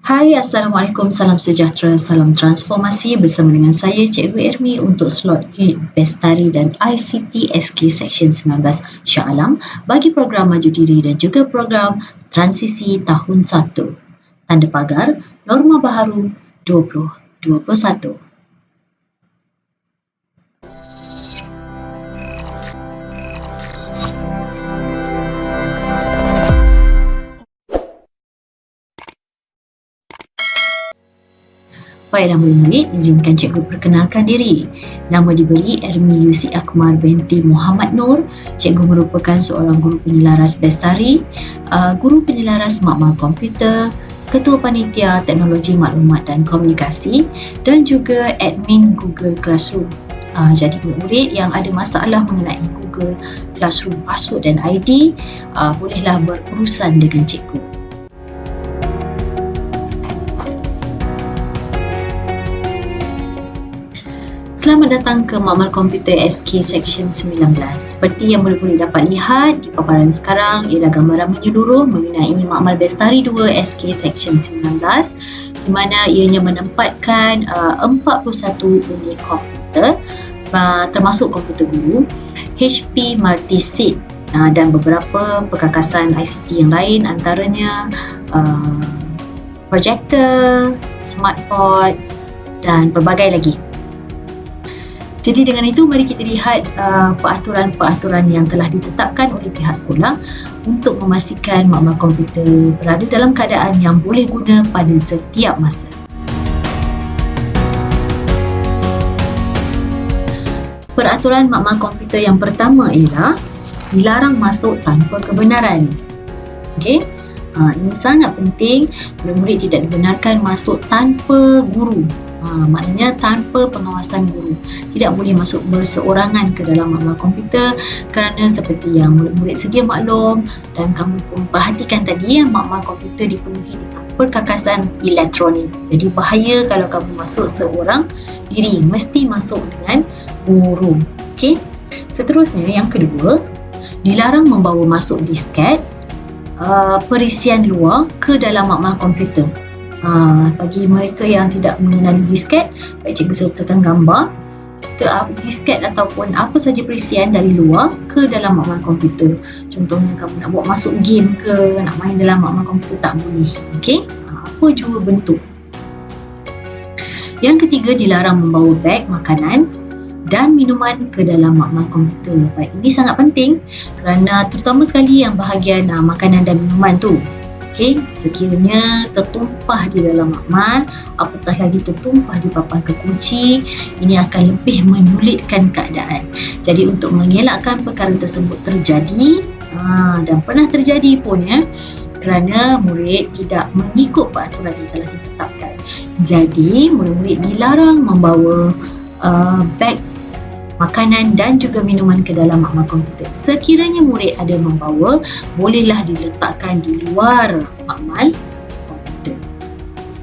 Hai, Assalamualaikum, salam sejahtera, salam transformasi bersama dengan saya Cikgu Ermi untuk slot unit Bestari dan ICT SK Seksyen 19 Shah Alam bagi program maju diri dan juga program transisi tahun 1. Tanda pagar Norma Baharu 2021. Baik dan murid-murid, izinkan cikgu perkenalkan diri. Nama diberi Ermi Yusi Akmal binti Muhammad Nur. Cikgu merupakan seorang guru penyelaras Bestari, guru penyelaras makmal komputer, ketua panitia teknologi maklumat dan komunikasi dan juga admin Google Classroom. Jadi murid yang ada masalah mengenai Google Classroom password dan ID, bolehlah berurusan dengan cikgu. Selamat datang ke Makmal Komputer SK Seksyen 19. Seperti yang murid-murid dapat lihat di paparan sekarang ialah gambaran menyeluruh mengenai Makmal Bestari 2 SK Seksyen 19 di mana ianya menempatkan 41 unit komputer termasuk komputer guru, HP Multiseat dan beberapa perkakasan ICT yang lain antaranya projektor, smartboard dan pelbagai lagi. Jadi dengan itu mari kita lihat peraturan-peraturan yang telah ditetapkan oleh pihak sekolah untuk memastikan makmal komputer berada dalam keadaan yang boleh guna pada setiap masa. Peraturan makmal komputer yang pertama ialah dilarang masuk tanpa kebenaran. Okey? Ini sangat penting, murid-murid tidak dibenarkan masuk tanpa guru. Maknanya tanpa pengawasan guru. Tidak boleh masuk berseorangan ke dalam makmal komputer kerana seperti yang murid-murid sedia maklum dan kamu pun perhatikan tadi, makmal komputer dipenuhi dengan perkakasan elektronik. Jadi bahaya kalau kamu masuk seorang diri, mesti masuk dengan guru. Okey. Seterusnya yang kedua, dilarang membawa masuk disket perisian luar ke dalam makmal komputer. Bagi mereka yang tidak mengenali disket, baik cikgu sertakan gambar disket ataupun apa saja perisian dari luar ke dalam makmal komputer. Contohnya kamu nak buat masuk game ke, nak main dalam makmal komputer, tak boleh. Okey? Apa jua bentuk. Yang ketiga, dilarang membawa beg makanan dan minuman ke dalam makmal komputer. Baik, ini sangat penting kerana terutama sekali yang bahagian makanan dan minuman tu. Okey, sekiranya tertumpah di dalam makmal, apatah lagi tertumpah di papan kekunci, ini akan lebih menyulitkan keadaan. Jadi untuk mengelakkan perkara tersebut terjadi, dan pernah terjadi pun kerana murid tidak mengikut peraturan yang telah ditetapkan. Jadi murid-murid dilarang membawa beg makanan dan juga minuman ke dalam makmal komputer. Sekiranya murid ada membawa, bolehlah diletakkan di luar makmal komputer.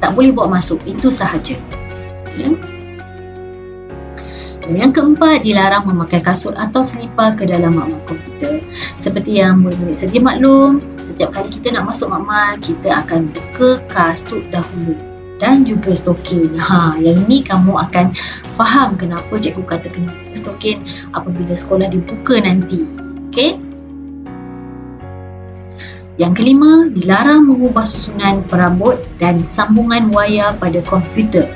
Tak boleh bawa masuk, itu sahaja. Ya. Dan yang keempat, dilarang memakai kasut atau selipar ke dalam makmal komputer. Seperti yang murid-murid sedia maklum, setiap kali kita nak masuk makmal, kita akan buka kasut dahulu dan juga stokin. Yang ini kamu akan faham kenapa cikgu kata kena buka stokin apabila sekolah dibuka nanti. Okey? Yang kelima, dilarang mengubah susunan perabot dan sambungan wayar pada komputer.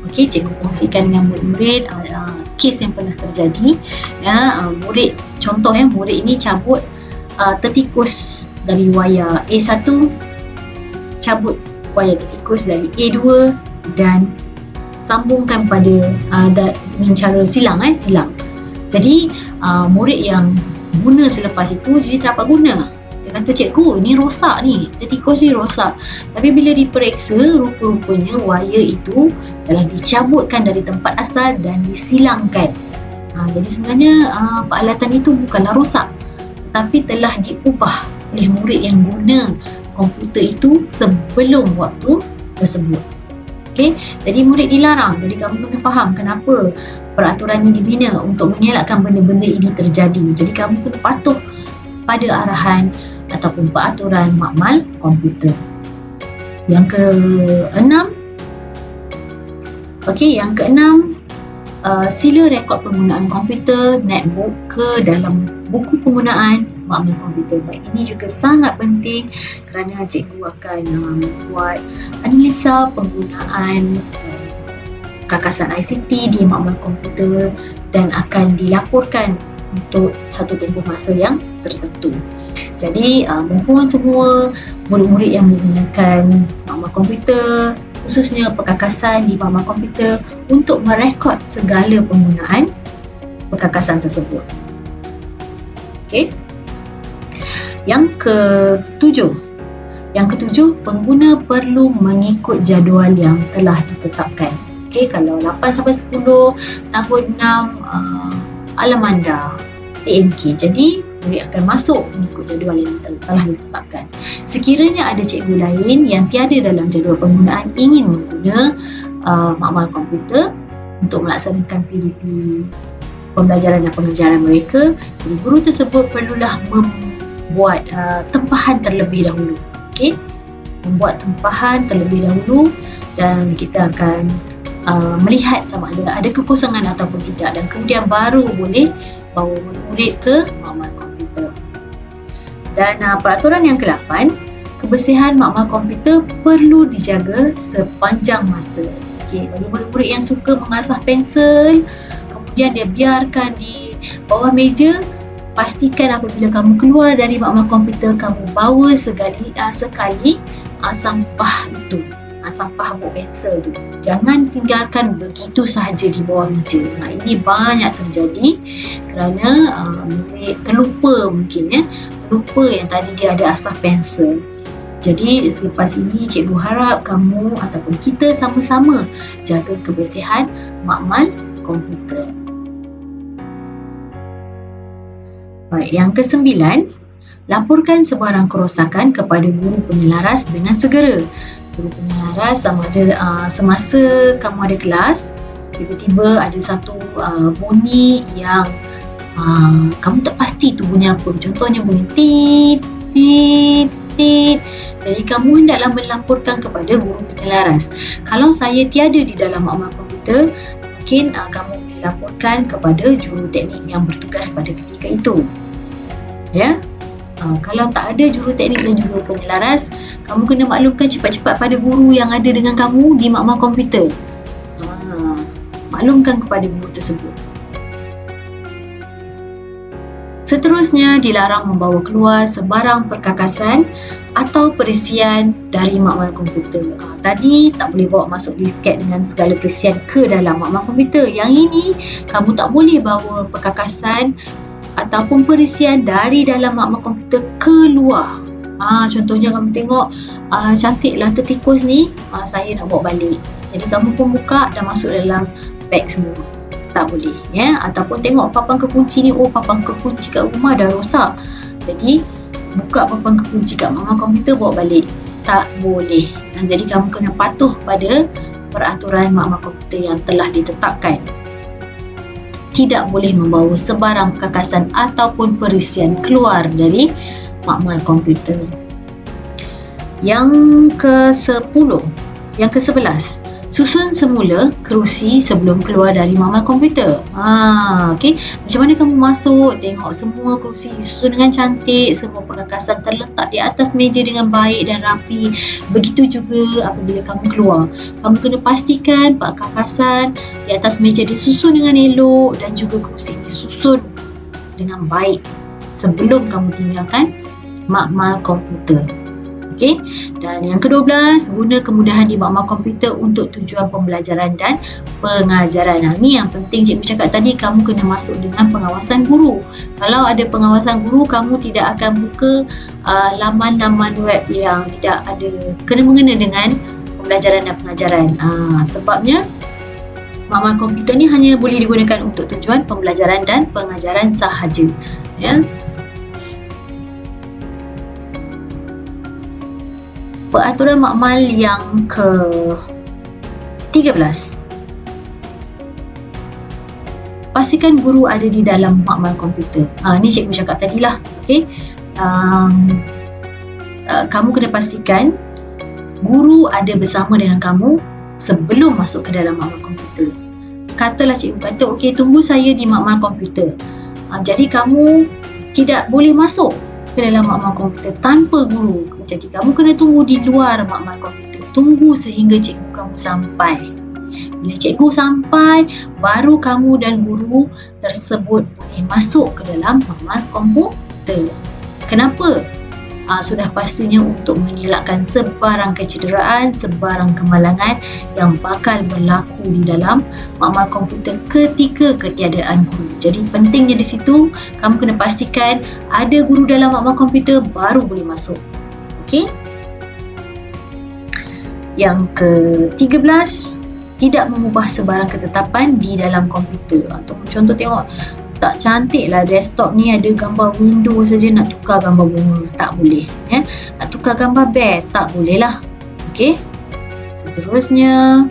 Okey, cikgu kongsikan dengan murid-murid kes yang pernah terjadi. Murid, contoh murid ini cabut tertikus dari wayar A1, cabut wayar tertikus dari A2 dan sambungkan pada dengan cara silang. Jadi murid yang guna selepas itu jadi tak dapat guna. Dia kata, cikgu, ni rosak ni, tertikus ni rosak. Tapi bila diperiksa, rupa-rupanya wayar itu telah dicabutkan dari tempat asal dan disilangkan. Jadi sebenarnya peralatan itu bukanlah rosak, tapi telah diubah oleh murid yang guna komputer itu sebelum waktu tersebut. Okey, jadi murid dilarang. Jadi kamu kena faham kenapa peraturannya dibina untuk mengelakkan benda-benda ini terjadi. Jadi kamu kena patuh pada arahan ataupun peraturan makmal komputer. Yang keenam, sila rekod penggunaan komputer, netbook ke dalam buku penggunaan makmal komputer. Baik, ini juga sangat penting kerana cikgu akan membuat analisa penggunaan kakasan ICT di makmal komputer dan akan dilaporkan untuk satu tempoh masa yang tertentu. Jadi, mohon semua murid-murid yang menggunakan makmal komputer, khususnya perkakasan di makmal komputer, untuk merekod segala penggunaan perkakasan tersebut. Okey. Yang ketujuh, pengguna perlu mengikut jadual yang telah ditetapkan. Okey, kalau 8 sampai 10 tahun 6 Alamanda TMK. Jadi murid akan masuk mengikut jadual yang telah ditetapkan. Sekiranya ada cikgu lain yang tiada dalam jadual penggunaan ingin mengguna makmal komputer untuk melaksanakan PDP pembelajaran dan pengajaran mereka, jadi guru tersebut perlulah membuat tempahan terlebih dahulu. Okey, membuat tempahan terlebih dahulu dan kita akan melihat sama ada kekosongan ataupun tidak, dan kemudian baru boleh bawa murid ke makmal komputer. Dan peraturan yang ke-8, kebersihan makmal komputer perlu dijaga sepanjang masa. Okey, bagi murid-murid yang suka mengasah pensel, kemudian dia biarkan di bawah meja, pastikan apabila kamu keluar dari makmal komputer, kamu bawa sekali sampah itu, sampah habuk pensel tu. Jangan tinggalkan begitu sahaja di bawah meja. Ini banyak terjadi kerana murid terlupa yang tadi dia ada asah pensel. Jadi selepas ini cikgu harap kamu ataupun kita sama-sama jaga kebersihan makmal komputer. Baik, yang ke-9, laporkan sebarang kerosakan kepada guru penyelaras dengan segera. Guru penyelaras sama ada semasa kamu ada kelas, tiba-tiba ada satu bunyi yang kamu tak pasti tu bunyi apa. Contohnya bunyi tit, tit, tit. Jadi kamu hendaklah melaporkan kepada guru penyelaras. Kalau saya tiada di dalam makmal komputer, mungkin kamu boleh laporkan kepada juruteknik yang bertugas pada ketika itu. Ya. Kalau tak ada juruteknik dan juru penyelaras, kamu kena maklumkan cepat-cepat pada guru yang ada dengan kamu di makmal komputer. Maklumkan kepada guru tersebut. Seterusnya, dilarang membawa keluar sebarang perkakasan atau perisian dari makmal komputer. Tadi tak boleh bawa masuk disket dengan segala perisian ke dalam makmal komputer. Yang ini, kamu tak boleh bawa perkakasan ataupun perisian dari dalam makmal komputer keluar. Contohnya kamu tengok cantiklah tertikus ni, saya nak bawa balik. Jadi kamu pun buka dan masuk dalam beg semua. Tak boleh, ya. Ataupun tengok papan kekunci ni, papan kekunci kat rumah dah rosak. Jadi buka papan kekunci kat makmal komputer, bawa balik. Tak boleh. Jadi kamu kena patuh pada peraturan makmal komputer yang telah ditetapkan. Tidak boleh membawa sebarang perkakasan ataupun perisian keluar dari makmal komputer. Yang ke-11, susun semula kerusi sebelum keluar dari makmal komputer. Okey, macam mana kamu masuk, tengok semua kerusi disusun dengan cantik, semua perkakasan terletak di atas meja dengan baik dan rapi. Begitu juga apabila kamu keluar, kamu kena pastikan perkakasan di atas meja disusun dengan elok dan juga kerusi disusun dengan baik sebelum kamu tinggalkan makmal komputer. Okey. Dan yang ke-12, guna kemudahan di makmal komputer untuk tujuan pembelajaran dan pengajaran. Ini yang penting cikgu cakap tadi, kamu kena masuk dengan pengawasan guru. Kalau ada pengawasan guru, kamu tidak akan buka laman-laman web yang tidak ada kena-mengena dengan pembelajaran dan pengajaran. Sebabnya makmal komputer ni hanya boleh digunakan untuk tujuan pembelajaran dan pengajaran sahaja. Ya. Peraturan makmal yang ke-13. Pastikan guru ada di dalam makmal komputer. Ni cikgu cakap tadilah. Okey. Kamu kena pastikan guru ada bersama dengan kamu sebelum masuk ke dalam makmal komputer. Katalah cikgu kata, okey, tunggu saya di makmal komputer. Jadi kamu tidak boleh masuk ke dalam makmal komputer tanpa guru. Jadi kamu kena tunggu di luar makmal komputer. Tunggu sehingga cikgu kamu sampai. Bila cikgu sampai, baru kamu dan guru tersebut boleh masuk ke dalam makmal komputer. Kenapa? Sudah pastinya untuk mengelakkan sebarang kecederaan, sebarang kemalangan yang bakal berlaku di dalam makmal komputer ketika ketiadaan guru. Jadi pentingnya di situ, kamu kena pastikan ada guru dalam makmal komputer baru boleh masuk. Okey? Yang ke-13, tidak mengubah sebarang ketetapan di dalam komputer. Contoh tengok, tak cantik lah desktop ni, ada gambar window saja, nak tukar gambar bunga, tak boleh. Nak tukar gambar bear, tak boleh lah. Okey. Seterusnya,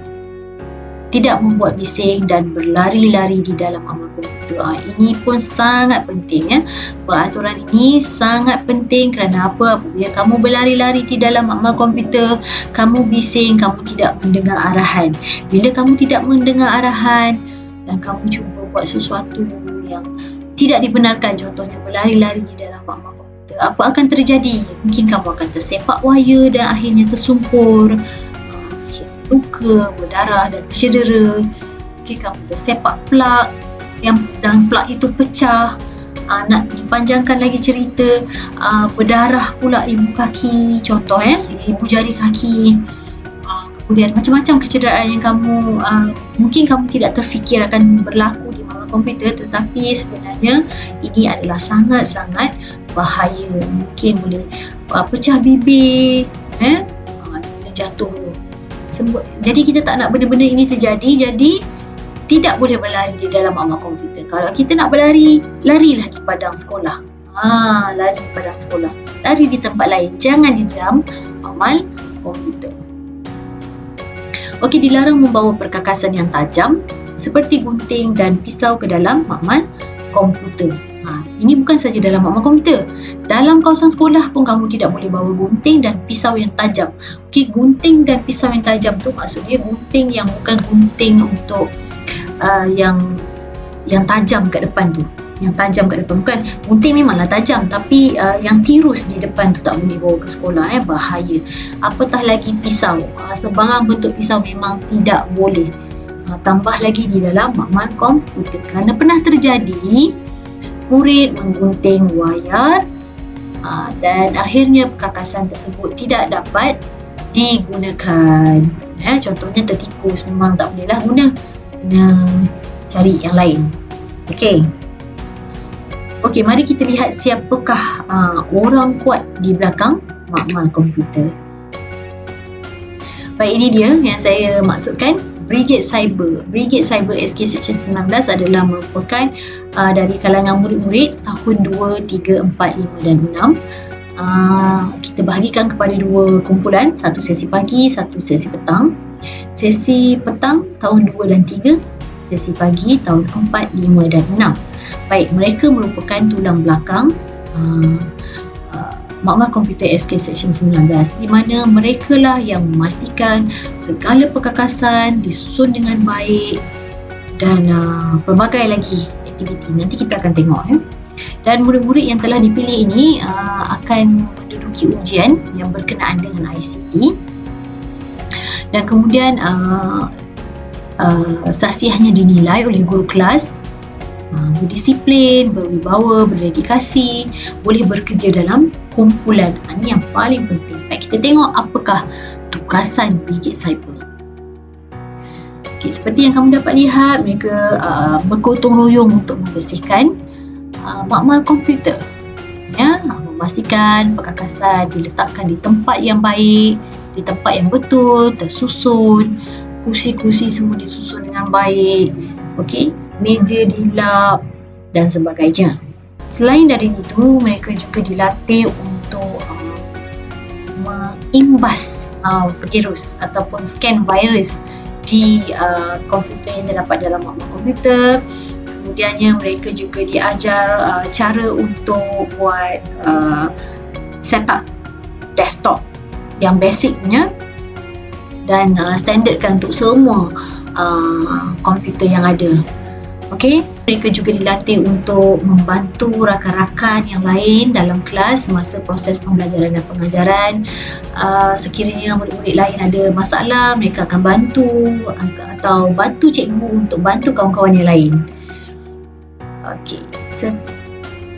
tidak membuat bising dan berlari-lari di dalam makmal komputer. Ini pun sangat penting. Peraturan ini sangat penting kerana apa? Apabila kamu berlari-lari di dalam makmal komputer, kamu bising, kamu tidak mendengar arahan. Bila kamu tidak mendengar arahan dan kamu cuba buat sesuatu yang tidak dibenarkan, contohnya berlari-lari di dalam makmal komputer, apa akan terjadi? Mungkin kamu akan tersepak wayar dan akhirnya tersungkur, luka, berdarah dan tercedera. Mungkin kamu tersepak plug dan plug itu pecah. Nak dipanjangkan lagi cerita, berdarah pula ibu kaki, contoh ibu jari kaki. Kemudian macam-macam kecederaan yang kamu mungkin kamu tidak terfikir akan berlaku di makmal komputer, tetapi sebenarnya ini adalah sangat-sangat bahaya. Mungkin boleh pecah bibir, boleh jatuh. Jadi kita tak nak benda-benda ini terjadi. Jadi tidak boleh berlari di dalam makmal komputer. Kalau kita nak berlari, larilah di padang sekolah. Lari di padang sekolah. Lari di tempat lain, jangan di dalam makmal komputer. Okey, dilarang membawa perkakasan yang tajam seperti gunting dan pisau ke dalam makmal komputer. Ini bukan saja dalam makmal komputer. Dalam kawasan sekolah pun kamu tidak boleh bawa gunting dan pisau yang tajam. Okey, gunting dan pisau yang tajam tu maksudnya gunting yang bukan gunting untuk yang tajam kat depan tu. Yang tajam kat depan, bukan gunting memanglah tajam, tapi yang tirus di depan tu tak boleh bawa ke sekolah, bahaya. Apatah lagi pisau, sebarang bentuk pisau memang tidak boleh. Tambah lagi di dalam makmal komputer, kerana pernah terjadi murid menggunting wayar dan akhirnya perkakasan tersebut tidak dapat digunakan. Contohnya tertikus, memang tak bolehlah guna cari yang lain. Okey, mari kita lihat siapakah orang kuat di belakang makmal komputer. Baik, ini dia yang saya maksudkan, Brigade Cyber. Brigade Cyber SK Section 19 adalah merupakan dari kalangan murid-murid tahun 2, 3, 4, 5 dan 6. Kita bahagikan kepada dua kumpulan, satu sesi pagi, satu sesi petang. Sesi petang tahun 2 dan 3, sesi pagi tahun 4, 5 dan 6. Baik, mereka merupakan tulang belakang makmal komputer SK Section 19, di mana mereka lah yang memastikan segala perkakasan disusun dengan baik dan pelbagai lagi aktiviti. Nanti kita akan tengok. Dan murid-murid yang telah dipilih ini akan menduduki ujian yang berkenaan dengan ICT, dan kemudian sahsiahnya dinilai oleh guru kelas, berdisiplin, berwibawa, berdedikasi, boleh bekerja dalam kumpulan. Ini yang paling penting. Baik, kita tengok apakah tugasan Brigade Cyber. Seperti yang kamu dapat lihat, mereka bergotong royong untuk membersihkan makmal komputer. Memastikan perkakasan diletakkan di tempat yang baik, di tempat yang betul, tersusun. Kursi-kursi semua disusun dengan baik. Meja dilap dan sebagainya. Selain dari itu, mereka juga dilatih untuk mengimbas virus ataupun scan virus di komputer yang terdapat dalam makmal komputer. Kemudiannya mereka juga diajar cara untuk buat setup desktop yang basicnya, dan standardkan untuk semua komputer yang ada. Okey, mereka juga dilatih untuk membantu rakan-rakan yang lain dalam kelas semasa proses pembelajaran dan pengajaran. Sekiranya murid-murid lain ada masalah, mereka akan bantu atau bantu cikgu untuk bantu kawan-kawan yang lain. Okey,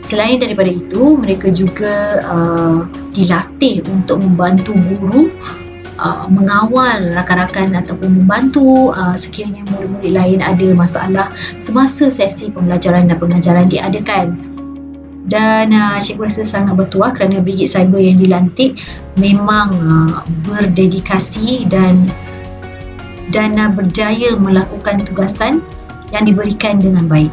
selain daripada itu, mereka juga dilatih untuk membantu guru mengawal rakan-rakan ataupun membantu sekiranya murid-murid lain ada masalah semasa sesi pembelajaran dan pengajaran diadakan. Dan cikgu rasa sangat bertuah kerana Brigade Cyber yang dilantik memang berdedikasi dan berjaya melakukan tugasan yang diberikan dengan baik.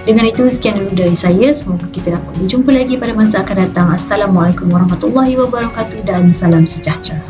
Dengan itu, sekian dulu dari saya. Semoga kita dapat berjumpa lagi pada masa akan datang. Assalamualaikum warahmatullahi wabarakatuh dan salam sejahtera.